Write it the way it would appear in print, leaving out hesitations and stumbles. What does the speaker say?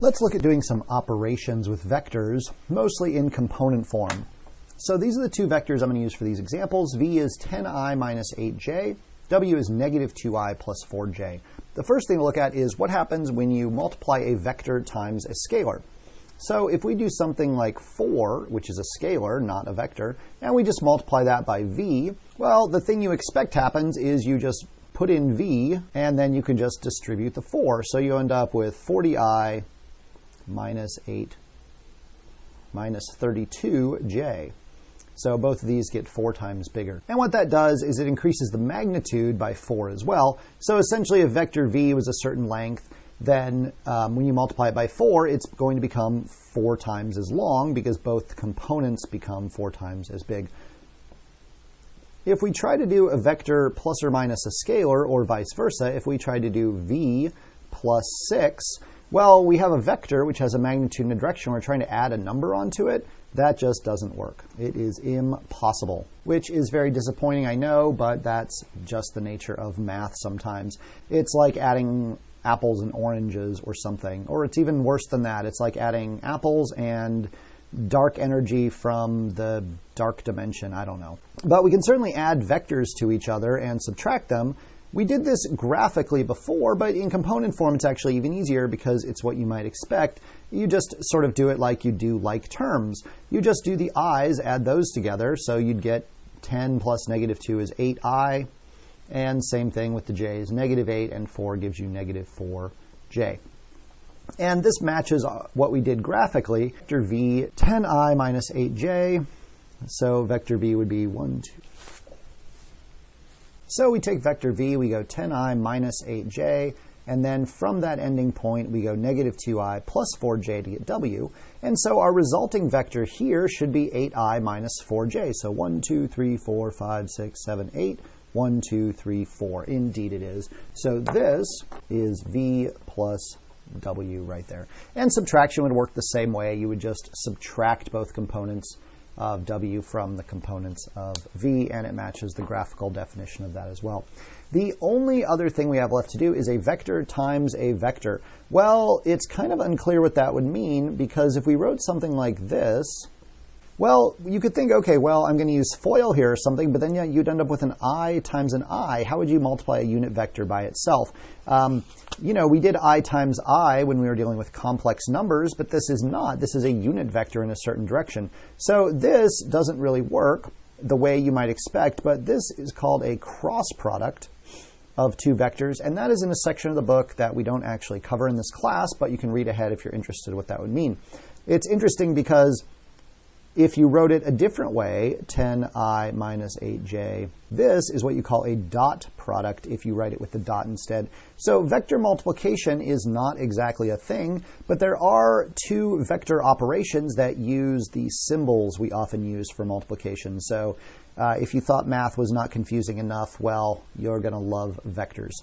Let's look at doing some operations with vectors, mostly in component form. So these are the two vectors I'm going to use for these examples. V is 10i minus 8j. W is negative 2i plus 4j. The first thing to look at is what happens when you multiply a vector times a scalar. So if we do something like 4, which is a scalar, not a vector, and we just multiply that by v, well, the thing you expect happens is you just put in v, and then you can just distribute the 4. So you end up with 40i minus 8 minus 32j. So both of these get 4 times bigger. And what that does is it increases the magnitude by 4 as well. So essentially, if vector v was a certain length, then when you multiply it by 4, it's going to become 4 times as long because both components become 4 times as big. If we try to do a vector plus or minus a scalar, or vice versa, if we try to do v plus 6, well, we have a vector which has a magnitude and a direction. We're trying to add a number onto it. That just doesn't work. It is impossible, which is very disappointing, I know, but that's just the nature of math sometimes. It's like adding apples and oranges or something, or it's even worse than that. It's like adding apples and dark energy from the dark dimension. I don't know. But we can certainly add vectors to each other and subtract them. We did this graphically before, but in component form it's actually even easier because it's what you might expect. You just sort of do it like you do like terms. You just do the i's, add those together, so you'd get 10 plus negative 2 is 8i, and same thing with the j's. Negative 8 and 4 gives you negative 4j. And this matches what we did graphically. Vector v, 10i minus 8j, so vector v would be 1, 2. So we take vector v, we go 10i minus 8j, and then from that ending point, we go negative 2i plus 4j to get w. And so our resulting vector here should be 8i minus 4j. So 1, 2, 3, 4, 5, 6, 7, 8. 1, 2, 3, 4. Indeed it is. So this is v plus w right there. And subtraction would work the same way. You would just subtract both components of w from the components of v, and it matches the graphical definition of that as well. The only other thing we have left to do is a vector times a vector. Well, it's kind of unclear what that would mean, because if we wrote something like this, well, you could think, okay, well, I'm going to use FOIL here or something, but then you'd end up with an I times an I. How would you multiply a unit vector by itself? You know, we did I times I when we were dealing with complex numbers, but this is not. This is a unit vector in a certain direction. So this doesn't really work the way you might expect, but this is called a cross product of two vectors, and that is in a section of the book that we don't actually cover in this class, but you can read ahead if you're interested in what that would mean. It's interesting because if you wrote it a different way, 10i minus 8j, this is what you call a dot product if you write it with the dot instead. So vector multiplication is not exactly a thing, but there are two vector operations that use the symbols we often use for multiplication. So if you thought math was not confusing enough, well, you're going to love vectors.